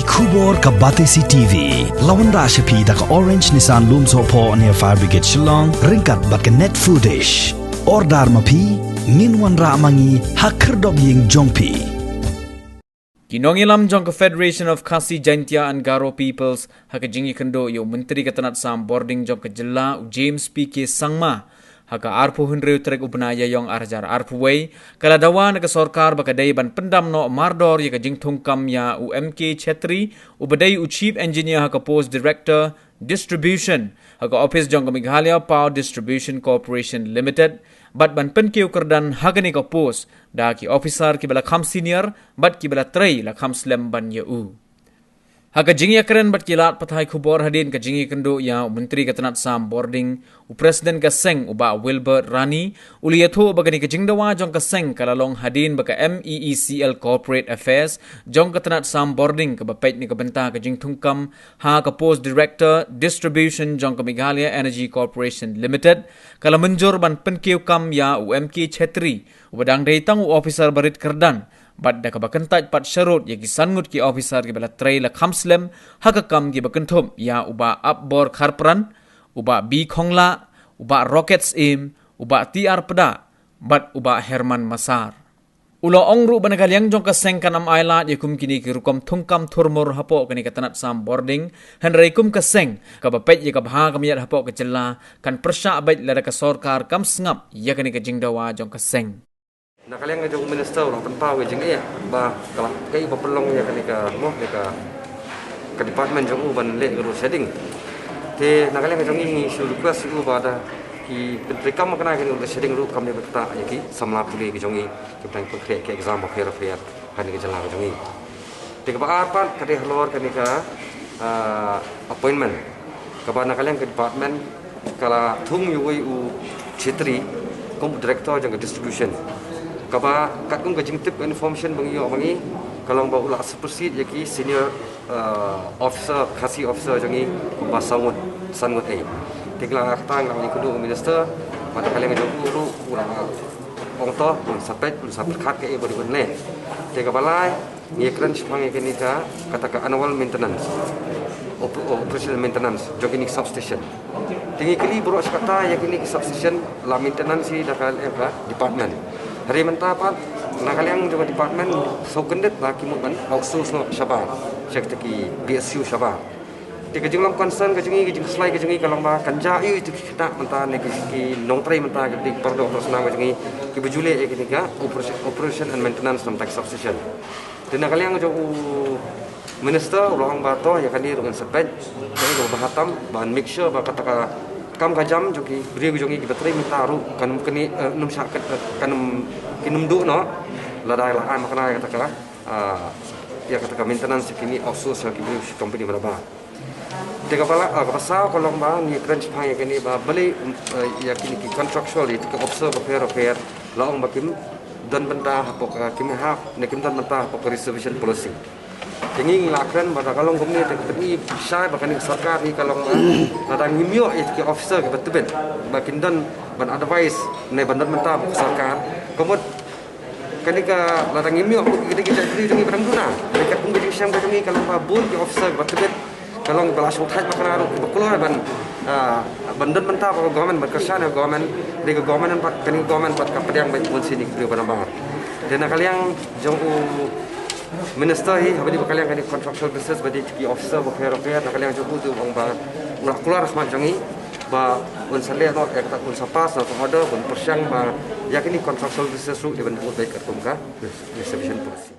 Kubor ka Batesi TV. Lawan Rashapi da ka Orange Nissan Looms Hopo near Fire Brigade Shillong. Ringkat bat ka net footage. Ordar mapi. Minwan Ramangi Hakerdog Ying Jongpi. Kinongilam jong ka Federation of Khasi Jaintia and Garo Peoples haka jingi kendo yo menteri katanat sam boarding jong ka jilla James PK Sangma haka arpu hundreu trek upnaya yong arjar arpu way kala Dawa na ka Sorkar baka day ban Pyndam no mardor ya ka Jingthungkam ya UMK Chettri ubadai Chief Engineer haka Post Director Distribution haka Office jong ka Meghalaya Power Distribution Corporation Limited bat ban penkiu kerdan hagani ka post da ki officer ki bala kham senior bat ki bala trai la kham slem ban ya u haga jingi akren bat ki lat pathai khubor hadin ka jingi kendo ya menteri katanat sam boarding u president ka seng uba Wilbur Rani uliyatho bagani ka jingdawa jong ka seng kalalong hadin baka MEECL Corporate Affairs jong katanat sam boarding ka bapait ni ka benta ka Jingthungkam ha ka post director distribution jong ka Meghalaya Energy Corporation Limited kala menjur ban penkiu kam ya UMK Chettri ubadang daitang u officer barit kerdan bat da ka bakentaj pat syarut ya ki sangut ki officer ki bala tray la khamslem hakakam ki bakenthum ya uba upbor kharpran uba B khongla uba rockets aim uba TR peda bat uba Herman Masar ulo ongru banagalyang jong ka sengkan am aila ya kum kini ki rukom thungkam thurmur hapo kani katanat sam boarding hanrai kum ka seng ka bapet ya ka bha kamiyat hapo ka jella kan persya abait la ka Sorkar kam sngap ya kani ka jingdawa jong ka seng Nakaliang ngajong minister orang tanpa wajing bah kalau kai pelong ya kan ke department jong ban le guru setting te nakaliang ngajong ini suruh request pada ki pentrikam makna kan guru setting ru kam ne bata ya ki samla puli ke jongi ke tang ke exam affair kan ke jala jongi te ke apa kade halor kan appointment ke nakaliang ke department kala thung yu u Chettri kom director jong distribution kaba kat kung gajing tip information bangi yo bangi kalau ba ula supersede yaki senior officer khasi officer jangi kumba sangut tikla tang ngam kudu minister pada kali ngajong guru ula ongto pun sapet khat ke bodi bonle tega balai ni kran chpangi kenika kata ka annual maintenance operational maintenance joginik substation tingi kali bro kata yakini substation la maintenance si dakal department hari mentapat nakaliang juga department so gendet laki mut ban outsource no syabab cek teki BSU syabab tiga jenglam concern ke jengi slide ke jengi kalau ba kanja itu kita menta ne ki nongtrai menta ke perdo terus nama jengi ki bejule e ketika operation and maintenance nam tak substation dan nakaliang jo minister ulang bato ya kan di dengan sepet jadi go bahatam ban make sure ba kata kam kajam joki beri jongi kita terima taruh kan kini num syakat kan kinum du no ladai lah makna kata ya kata maintenance kini outsource ki company berapa tiga pala pasal kalau bang ni crunch pai kini ba beli ya kini ki contractual itu ke observe repair laong bakim dan benda apa kimi ha ne kim dan benda apa reservation policy tinggi ngilakran pada kalau kami tadi saya bahkan Sorkar ni kalau ada ngimio itu officer ke betul bakin dan ban advice ne bandar mentah Sorkar kemudian ketika ada ngimio kita beri dengan barang guna dekat pun jadi siang kami kalau babun ke officer betul kalau balas utai makan aru keluar ban bandar mentah government berkerja government dari government empat kini government empat kapal yang baik pun sini beri barang banget dan kalian jauh minister hi habis bakalian kan contractual business bagi ki officer repair nakalian jobu tu bang ba ulah keluar smart jangi ba un sale no ek tak un sapas atau order un persyang ba yakini contractual business ru diben buat baik atum ka reservation policy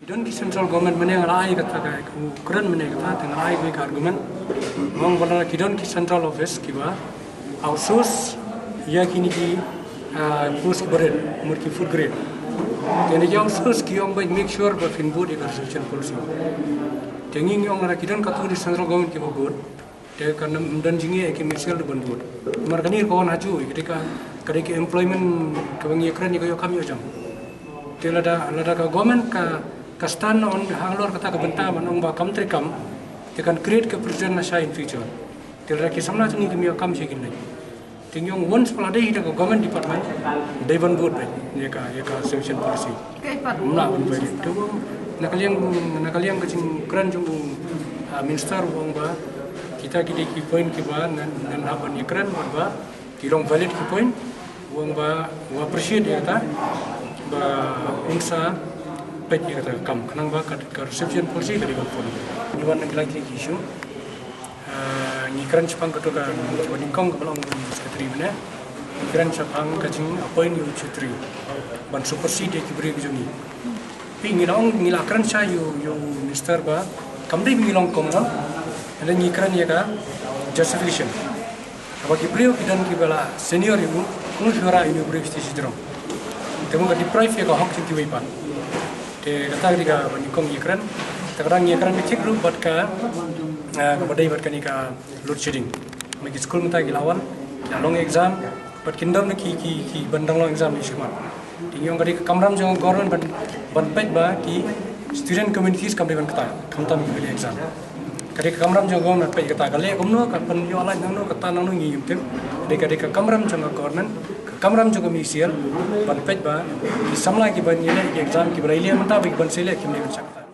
idon ki central government mene ngai kata ka ukuran mene kata tengah ai baik argument mong bola kidon ki central office ki ba outsource yakini ki post grade umur ki food grade jadi yang sus kiong baik make sure ba finbud e reservation policy tenging yang ara kidan katu di central government ki bobot te kan dan jingi e ki misal de bandut markani ko na ju ketika employment ka bangi ekran ni ko kami jam te lada ka government ka stand on hanglor kata ka benta manong ba kam trikam te kan create ka present na in future te lada ki samna ni ki mi kam sekin ni tinggal once pelada itu ke government department, they ban board, ya ka reservation policy. Mula pun baik. Tu nakaliang kecing keren jung minister wong ba kita kide ki point ki ba nan haban ni keren ba kilong valid ki point wong ba wa appreciate ya ta ba unsa pet ya ta kam kanang ba ka reception policy dari ba pun luar nan lagi issue ni keren sepang ka to ka wading kong ka belong Chettri mana ni keren sepang ka jing appoint yu Chettri ban supersede ki beri ki ni ngilong keren sa yu minister ba kamri ngilong kom no ada ngikran ya ka justification bagi beliau dan kibala senior ibu kung suara ini universitas itu temu ka deprive ya ka hak tinggi wipan te kata diga banikong ngikran terang ngikran cek dulu buat ka badai buat ka ni ka load shedding magi school mata gilawan long exam buat kindam ki bandang long exam isma tinggal kali kamram jong government ban pet ba ki student communities kamri ban kata kamtam beli exam kali kamram jong government pet kata kali komno ka pen yo ala nang no kata nang no ngi yum kali kamram jong government kamram jong commercial ban pet ba ki samla ki ban ile exam ki brai le mata ban sele ki ne ban sakta